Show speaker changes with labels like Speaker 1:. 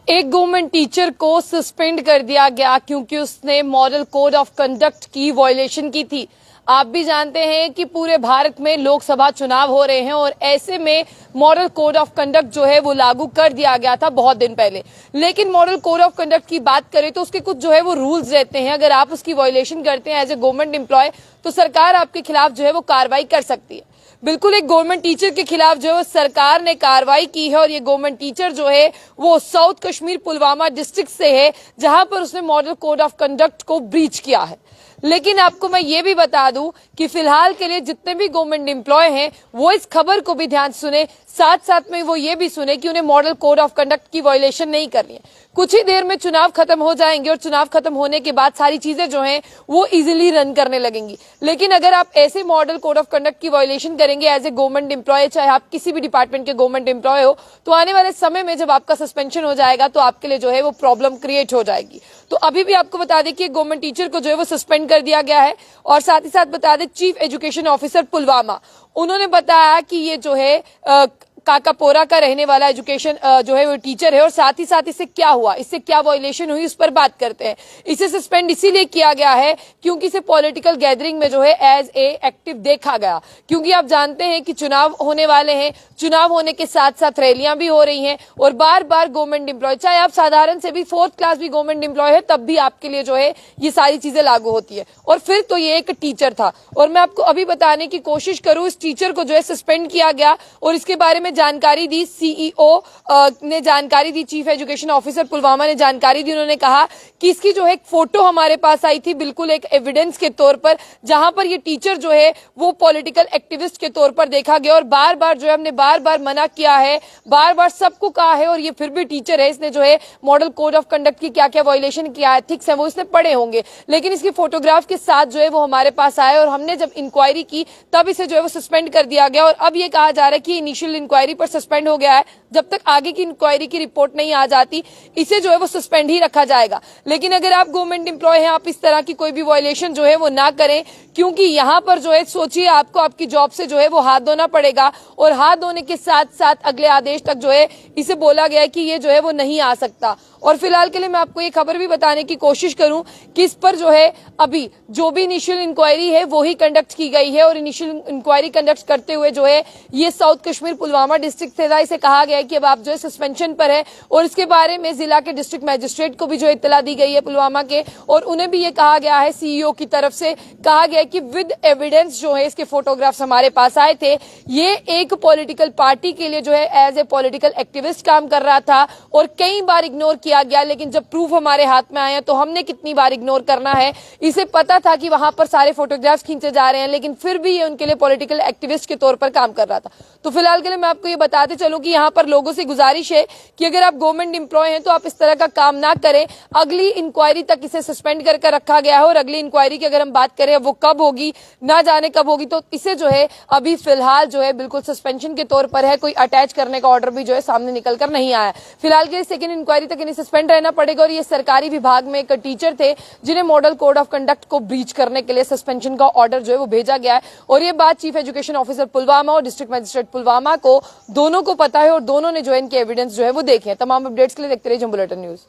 Speaker 1: एक government teacher को suspend कर दिया गया क्योंकि उसने मॉडल कोड ऑफ कंडक्ट की वायलेशन की थी। आप भी जानते हैं कि पूरे भारत में लोकसभा चुनाव हो रहे हैं और ऐसे में मॉडल कोड ऑफ कंडक्ट जो है वो लागू कर दिया गया था बहुत दिन पहले। लेकिन मॉडल कोड ऑफ कंडक्ट की बात करें तो उसके कुछ जो है वो रूल्स रहते हैं। अगर आप उसकी वायलेशन करते हैं एज ए गवर्नमेंट एम्प्लॉय तो सरकार आपके खिलाफ जो है वो कार्रवाई कर सकती है। बिल्कुल एक गवर्नमेंट टीचर के खिलाफ जो है सरकार ने कार्रवाई की है और ये गवर्नमेंट टीचर जो है वो साउथ कश्मीर पुलवामा डिस्ट्रिक्ट से है, जहां पर उसने मॉडल कोड ऑफ कंडक्ट को ब्रीच किया है। लेकिन आपको मैं ये भी बता दूं कि फिलहाल के लिए जितने भी गवर्नमेंट एम्प्लॉय हैं वो इस खबर को भी ध्यान सुने, साथ साथ में वो ये भी सुने कि उन्हें मॉडल कोड ऑफ कंडक्ट की वायलेशन नहीं करनी है। कुछ ही देर में चुनाव खत्म हो जाएंगे और चुनाव खत्म होने के बाद सारी चीजें जो हैं वो इजीली रन करने लगेंगी। लेकिन अगर आप ऐसे मॉडल कोड ऑफ कंडक्ट की वायलेशन करेंगे एज ए गवर्नमेंट एम्प्लॉय, चाहे आप किसी भी डिपार्टमेंट के गवर्नमेंट एम्प्लॉय हो, तो आने वाले समय में जब आपका सस्पेंशन हो जाएगा तो आपके लिए जो है वो प्रॉब्लम क्रिएट हो जाएगी। तो अभी भी आपको बता दें कि गवर्नमेंट टीचर को जो है वो सस्पेंड कर दिया गया है। और साथ ही साथ बता दें चीफ एजुकेशन ऑफिसर पुलवामा, उन्होंने बताया कि ये जो है काकापोरा का रहने वाला एजुकेशन जो है वो टीचर है और साथ ही साथ इससे क्या हुआ, इससे क्या वायलेशन हुई, उस पर बात करते हैं। इसे सस्पेंड इसीलिए किया गया है क्योंकि इसे पॉलिटिकल गैदरिंग में जो है एज ए एक्टिव देखा गया। क्योंकि आप जानते हैं कि चुनाव होने वाले हैं, चुनाव होने के साथ साथ रैलियां भी हो रही हैं और बार बार गवर्नमेंट एम्प्लॉय, चाहे आप साधारण से भी 4th क्लास भी गवर्नमेंट एम्प्लॉय है, तब भी आपके लिए जो है ये सारी चीजें लागू होती है। और फिर तो ये एक टीचर था और मैं आपको अभी बताने की कोशिश करूं, इस टीचर को जो है सस्पेंड किया गया और इसके बारे में जानकारी दी सीईओ ने, जानकारी दी चीफ एजुकेशन ऑफिसर पुलवामा ने जानकारी दी। उन्होंने कहा कि इसकी जो है एक फोटो हमारे पास आई थी, बिल्कुल एक एविडेंस के तौर पर, जहां पर ये टीचर जो है वो पॉलिटिकल एक्टिविस्ट के तौर पर देखा गया और बार बार जो है हमने बार बार मना किया है, बार बार सबको कहा है और ये फिर भी टीचर है। इसने जो है मॉडल कोड ऑफ कंडक्ट की क्या क्या वायलेशन किया है, एथिक्स है, वो इसने पढ़े होंगे, लेकिन इसकी फोटोग्राफ के साथ जो है वो हमारे पास आया और हमने जब इंक्वायरी की तब इसे जो है वो सस्पेंड कर दिया गया। और अब ये कहा जा रहा है कि इनिशियल इंक्वायरी पर सस्पेंड हो गया है, जब तक आगे की इंक्वायरी की रिपोर्ट नहीं आ जाती इसे जो है वो सस्पेंड ही रखा जाएगा। लेकिन अगर आप गवर्नमेंट एम्प्लॉय हैं, आप इस तरह की कोई भी वायलेशन जो है वो ना करें, क्योंकि यहां पर जो है सोचिए आपको आपकी जॉब से जो है वो हाथ धोना पड़ेगा और हाथ धोने के साथ साथ अगले आदेश तक जो है इसे बोला गया है कि ये जो है वो नहीं आ सकता। और फिलहाल के लिए मैं आपको ये खबर भी बताने की कोशिश करूं कि इस पर जो है अभी जो भी इनिशियल इंक्वायरी है वो ही कंडक्ट की गई है और इनिशियल इंक्वायरी कंडक्ट करते हुए जो है ये साउथ कश्मीर पुलवामा डिस्ट्रिक्ट से इसे कहा गया है कि अब आप जो है सस्पेंशन पर है और इसके बारे में जिला के डिस्ट्रिक्ट मजिस्ट्रेट को भी जो इत्तला दी गई है पुलवामा के, और उन्हें भी ये कहा गया है, सीईओ की तरफ से कहा गया है कि विद एविडेंस जो है इसके फोटोग्राफ्स हमारे पास आए थे। ये एक पॉलिटिकल पार्टी के लिए जो है एज ए पॉलिटिकल एक्टिविस्ट काम कर रहा था और कई बार इग्नोर किया गया, लेकिन जब प्रूफ हमारे हाथ में आया तो हमने कितनी बार इग्नोर करना है। इसे पता था कि वहां पर सारे फोटोग्राफ्स खींचे जा रहे हैं, लेकिन फिर भी ये उनके लिए पॉलिटिकल एक्टिविस्ट के तौर पर काम कर रहा था। तो फिलहाल के लिए मैं आपको ये बताते चलूं कि यहाँ पर लोगों से गुजारिश है कि अगर आप गवर्नमेंट एम्प्लॉय हैं तो आप इस तरह का काम ना करें। अगली इंक्वायरी तक इसे सस्पेंड करके रखा गया है और अगली इंक्वायरी की अगर हम बात करें वो कब होगी, ना जाने कब होगी, तो इसे जो है अभी फिलहाल जो है बिल्कुल सस्पेंशन के तौर पर है। कोई अटैच करने का ऑर्डर भी जो है सामने निकल कर नहीं आया। फिलहाल के सेकंड इंक्वायरी तक इन्हें सस्पेंड रहना पड़ेगा। और ये सरकारी विभाग में एक टीचर थे जिन्हें मॉडल कोड ऑफ कंडक्ट को ब्रीच करने के लिए सस्पेंशन का ऑर्डर जो है वो भेजा गया है और ये बात चीफ एजुकेशन ऑफिसर पुलवामा और डिस्ट्रिक्ट मजिस्ट्रेट पुलवामा को दोनों को पता है और दोनों ने जो है इनके एविडेंस जो है वो देखे हैं। तमाम अपडेट्स के लिए देखते रहिए जंग बुलेटिन न्यूज।